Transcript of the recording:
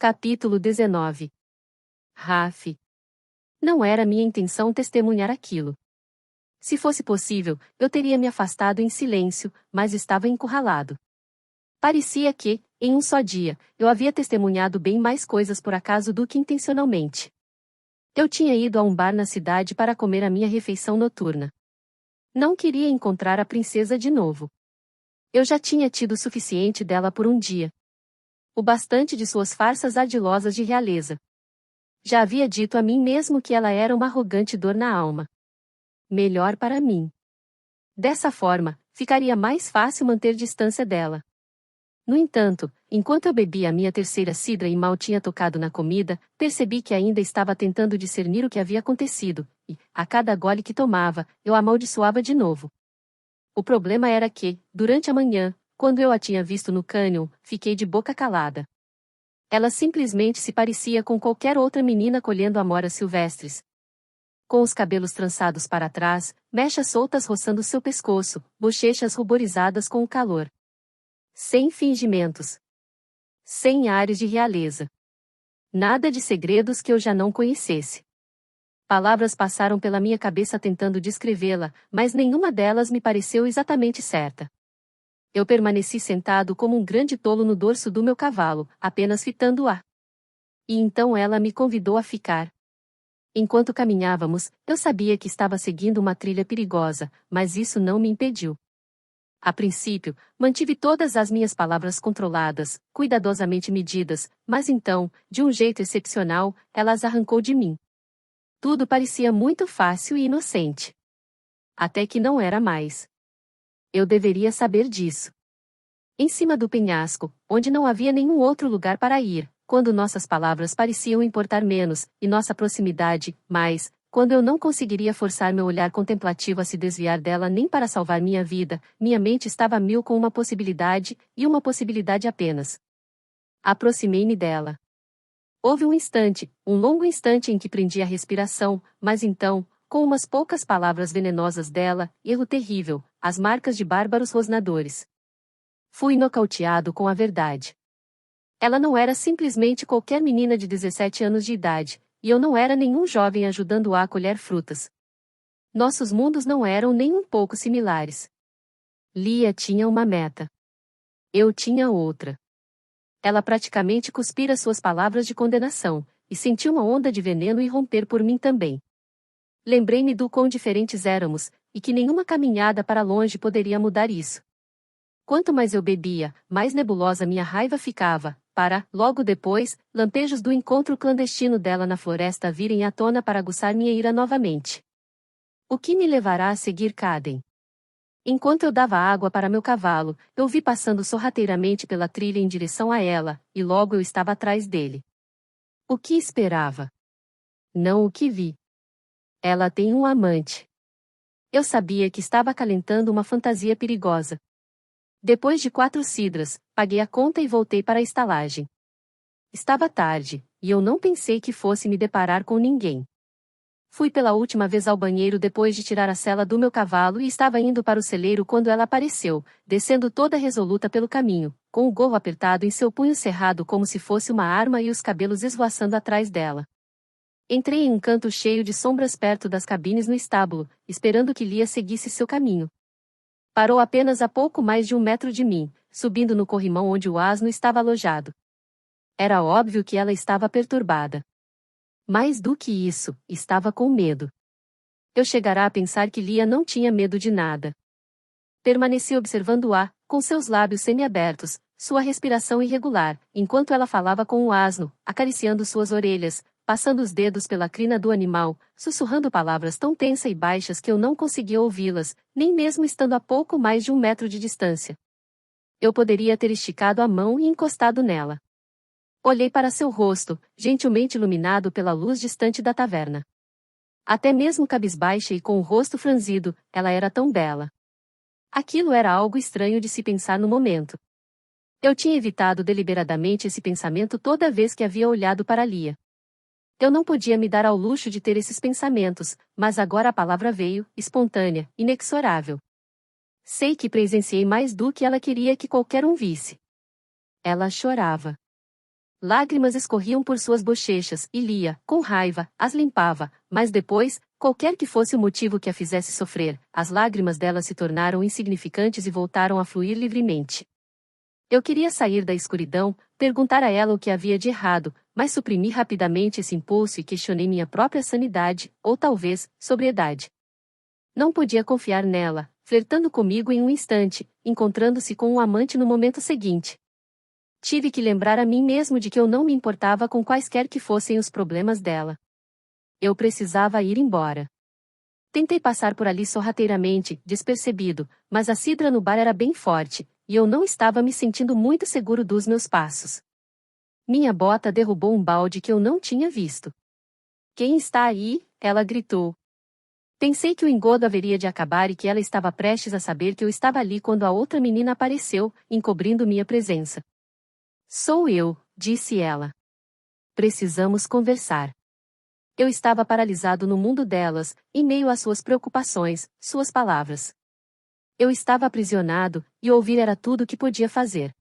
Capítulo 19. Raf. Não era minha intenção testemunhar aquilo. Se fosse possível, eu teria me afastado em silêncio, mas estava encurralado. Parecia que, em um só dia, eu havia testemunhado bem mais coisas por acaso do que intencionalmente. Eu tinha ido a um bar na cidade para comer a minha refeição noturna. Não queria encontrar a princesa de novo. Eu já tinha tido o suficiente dela por um dia. O bastante de suas farsas ardilosas de realeza. Já havia dito a mim mesmo que ela era uma arrogante dor na alma. Melhor para mim. Dessa forma, ficaria mais fácil manter distância dela. No entanto, enquanto eu bebia a minha terceira cidra e mal tinha tocado na comida, percebi que ainda estava tentando discernir o que havia acontecido, e, a cada gole que tomava, eu a amaldiçoava de novo. O problema era que, durante a manhã, quando eu a tinha visto no cânion, fiquei de boca calada. Ela simplesmente se parecia com qualquer outra menina colhendo amoras silvestres. Com os cabelos trançados para trás, mechas soltas roçando seu pescoço, bochechas ruborizadas com o calor. Sem fingimentos. Sem ares de realeza. Nada de segredos que eu já não conhecesse. Palavras passaram pela minha cabeça tentando descrevê-la, mas nenhuma delas me pareceu exatamente certa. Eu permaneci sentado como um grande tolo no dorso do meu cavalo, apenas fitando-a. E então ela me convidou a ficar. Enquanto caminhávamos, eu sabia que estava seguindo uma trilha perigosa, mas isso não me impediu. A princípio, mantive todas as minhas palavras controladas, cuidadosamente medidas, mas então, de um jeito excepcional, ela as arrancou de mim. Tudo parecia muito fácil e inocente. Até que não era mais. Eu deveria saber disso. Em cima do penhasco, onde não havia nenhum outro lugar para ir, quando nossas palavras pareciam importar menos, e nossa proximidade, mais, quando eu não conseguiria forçar meu olhar contemplativo a se desviar dela nem para salvar minha vida, minha mente estava a mil com uma possibilidade, e uma possibilidade apenas. Aproximei-me dela. Houve um longo instante em que prendi a respiração, mas então, com umas poucas palavras venenosas dela, erro terrível, as marcas de bárbaros rosnadores. Fui nocauteado com a verdade. Ela não era simplesmente qualquer menina de 17 anos de idade, e eu não era nenhum jovem ajudando-a a colher frutas. Nossos mundos não eram nem um pouco similares. Lia tinha uma meta. Eu tinha outra. Ela praticamente cuspira suas palavras de condenação, e senti uma onda de veneno irromper por mim também. Lembrei-me do quão diferentes éramos, e que nenhuma caminhada para longe poderia mudar isso. Quanto mais eu bebia, mais nebulosa minha raiva ficava, para, logo depois, lampejos do encontro clandestino dela na floresta virem à tona para aguçar minha ira novamente. O que me levará a seguir Kaden? Enquanto eu dava água para meu cavalo, eu vi passando sorrateiramente pela trilha em direção a ela, e logo eu estava atrás dele. O que esperava? Não o que vi. Ela tem um amante. Eu sabia que estava acalentando uma fantasia perigosa. Depois de 4 cidras, paguei a conta e voltei para a estalagem. Estava tarde, e eu não pensei que fosse me deparar com ninguém. Fui pela última vez ao banheiro depois de tirar a sela do meu cavalo e estava indo para o celeiro quando ela apareceu, descendo toda resoluta pelo caminho, com o gorro apertado em seu punho cerrado como se fosse uma arma e os cabelos esvoaçando atrás dela. Entrei em um canto cheio de sombras perto das cabines no estábulo, esperando que Lia seguisse seu caminho. Parou apenas a pouco mais de 1 metro de mim, subindo no corrimão onde o asno estava alojado. Era óbvio que ela estava perturbada. Mais do que isso, estava com medo. Eu chegara a pensar que Lia não tinha medo de nada. Permaneci observando-a, com seus lábios semiabertos, sua respiração irregular, enquanto ela falava com o asno, acariciando suas orelhas, passando os dedos pela crina do animal, sussurrando palavras tão tensas e baixas que eu não conseguia ouvi-las, nem mesmo estando a pouco mais de 1 metro de distância. Eu poderia ter esticado a mão e encostado nela. Olhei para seu rosto, gentilmente iluminado pela luz distante da taverna. Até mesmo cabisbaixa e com o rosto franzido, ela era tão bela. Aquilo era algo estranho de se pensar no momento. Eu tinha evitado deliberadamente esse pensamento toda vez que havia olhado para Lia. Eu não podia me dar ao luxo de ter esses pensamentos, mas agora a palavra veio, espontânea, inexorável. Sei que presenciei mais do que ela queria que qualquer um visse. Ela chorava. Lágrimas escorriam por suas bochechas e Lia, com raiva, as limpava, mas depois, qualquer que fosse o motivo que a fizesse sofrer, as lágrimas dela se tornaram insignificantes e voltaram a fluir livremente. Eu queria sair da escuridão, perguntar a ela o que havia de errado, mas suprimi rapidamente esse impulso e questionei minha própria sanidade, ou talvez, sobriedade. Não podia confiar nela, flertando comigo em um instante, encontrando-se com um amante no momento seguinte. Tive que lembrar a mim mesmo de que eu não me importava com quaisquer que fossem os problemas dela. Eu precisava ir embora. Tentei passar por ali sorrateiramente, despercebido, mas a cidra no bar era bem forte, e eu não estava me sentindo muito seguro dos meus passos. Minha bota derrubou um balde que eu não tinha visto. "Quem está aí?" ela gritou. Pensei que o engodo haveria de acabar e que ela estava prestes a saber que eu estava ali quando a outra menina apareceu, encobrindo minha presença. "Sou eu", disse ela. "Precisamos conversar." Eu estava paralisado no mundo delas, em meio às suas preocupações, suas palavras. Eu estava aprisionado, e ouvir era tudo o que podia fazer.